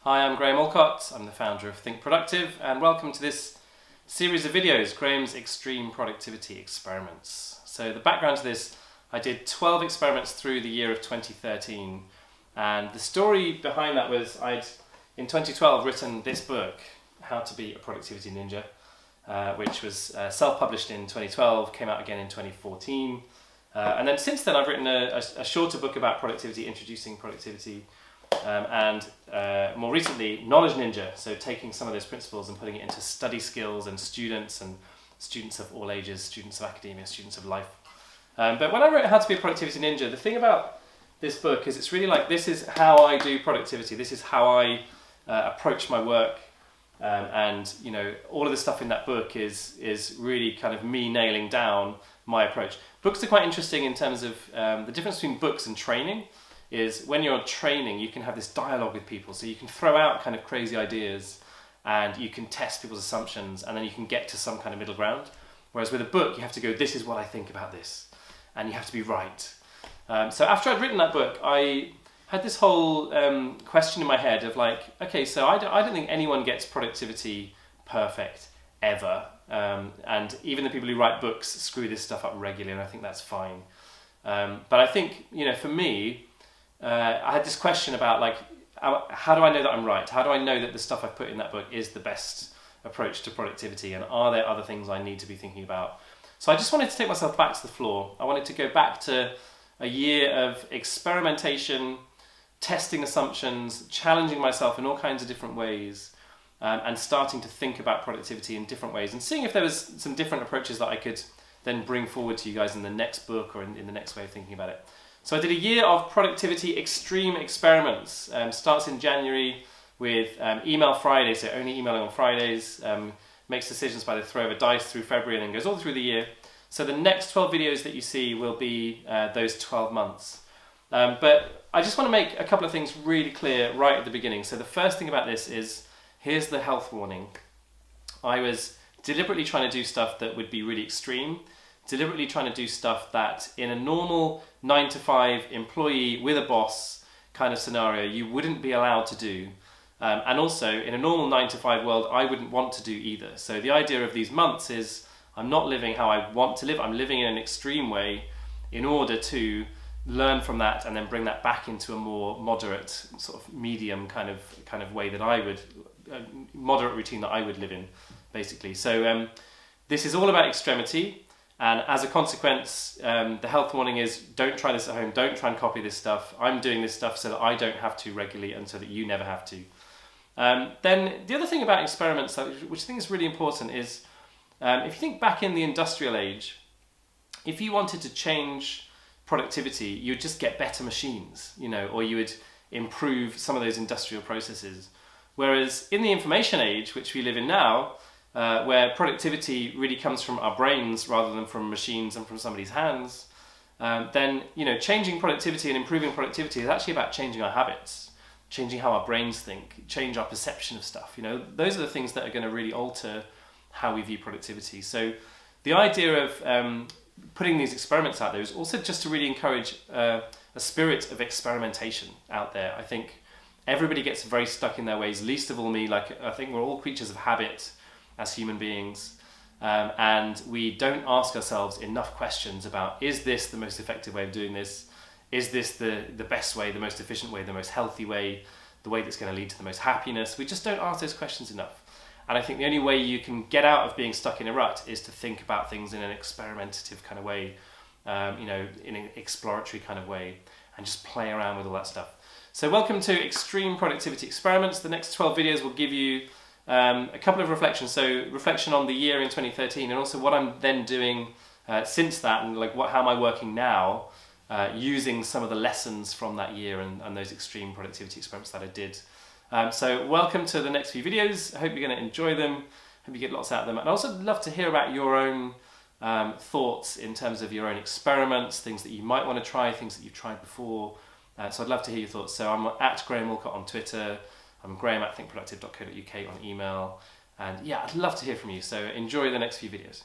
Hi, I'm Graham Alcott. I'm the founder of Think Productive, and welcome to this series of videos, Graham's Extreme Productivity Experiments. So the background to this, I did 12 experiments through the year of 2013, and the story behind that was I'd, in 2012, written this book, How to Be a Productivity Ninja, which was self-published in 2012, came out again in 2014. And then since then I've written a shorter book about productivity, introducing productivity, and more recently Knowledge Ninja, so taking some of those principles and putting it into study skills and students of all ages, students of academia, students of life. But when I wrote How to Be a Productivity Ninja, the thing about this book is it's really like, this is how I do productivity, this is how I approach my work. And you know, all of the stuff in that book is really kind of me nailing down my approach. Books are quite interesting in terms of the difference between books and training is when you're training, you can have this dialogue with people, so you can throw out kind of crazy ideas and you can test people's assumptions and then you can get to some kind of middle ground. Whereas with a book, you have to go, this is what I think about this, and you have to be right. So after I'd written that book, I had this whole question in my head of like, okay, so I don't think anyone gets productivity perfect ever, and even the people who write books screw this stuff up regularly, and I think that's fine. But I think, you know, for me, I had this question about like, how do I know that I'm right? How do I know that the stuff I put in that book is the best approach to productivity, and are there other things I need to be thinking about? So I just wanted to take myself back to the floor. I wanted to go back to a year of experimentation, testing assumptions, challenging myself in all kinds of different ways, and starting to think about productivity in different ways, and seeing if there was some different approaches that I could then bring forward to you guys in the next book or in the next way of thinking about it. So I did a year of productivity extreme experiments. Starts in January with Email Friday, so only emailing on Fridays, makes decisions by the throw of a dice through February, and then goes all through the year. So the next 12 videos that you see will be those 12 months. But I just want to make a couple of things really clear right at the beginning. So the first thing about this is, here's the health warning. I was deliberately trying to do stuff that would be really extreme, deliberately trying to do stuff that in a normal 9-to-5 employee with a boss kind of scenario you wouldn't be allowed to do. And also in a normal 9-to-5 world I wouldn't want to do either. So the idea of these months is I'm not living how I want to live, I'm living in an extreme way in order to learn from that and then bring that back into a more moderate, sort of medium kind of way that I would, moderate routine that I would live in, basically. So this is all about extremity, and as a consequence, the health warning is, don't try this at home, don't try and copy this stuff. I'm doing this stuff so that I don't have to regularly and so that you never have to. Then the other thing about experiments, which I think is really important, is if you think back in the industrial age, if you wanted to change productivity, you'd just get better machines, you know, or you would improve some of those industrial processes. Whereas in the information age, which we live in now, where productivity really comes from our brains rather than from machines and from somebody's hands, then, you know, changing productivity and improving productivity is actually about changing our habits, changing how our brains think, change our perception of stuff. You know, those are the things that are going to really alter how we view productivity. So the idea of putting these experiments out there is also just to really encourage a spirit of experimentation out there. I think everybody gets very stuck in their ways, least of all me. Like, I think we're all creatures of habit as human beings, and we don't ask ourselves enough questions about, is this the most effective way of doing this? Is this the best way, the most efficient way, the most healthy way, the way that's going to lead to the most happiness? We just don't ask those questions enough. And I think the only way you can get out of being stuck in a rut is to think about things in an experimentative kind of way, you know, in an exploratory kind of way, and just play around with all that stuff. So welcome to Extreme Productivity Experiments. The next 12 videos will give you a couple of reflections. So reflection on the year in 2013, and also what I'm then doing since that, and like how am I working now, using some of the lessons from that year and those extreme productivity experiments that I did. So welcome to the next few videos. I hope you're going to enjoy them. Hope you get lots out of them. And I'd also love to hear about your own thoughts in terms of your own experiments, things that you might want to try, things that you've tried before. So I'd love to hear your thoughts. So I'm at Graham Alcott on Twitter. I'm Graham at thinkproductive.co.uk on email. And yeah, I'd love to hear from you. So enjoy the next few videos.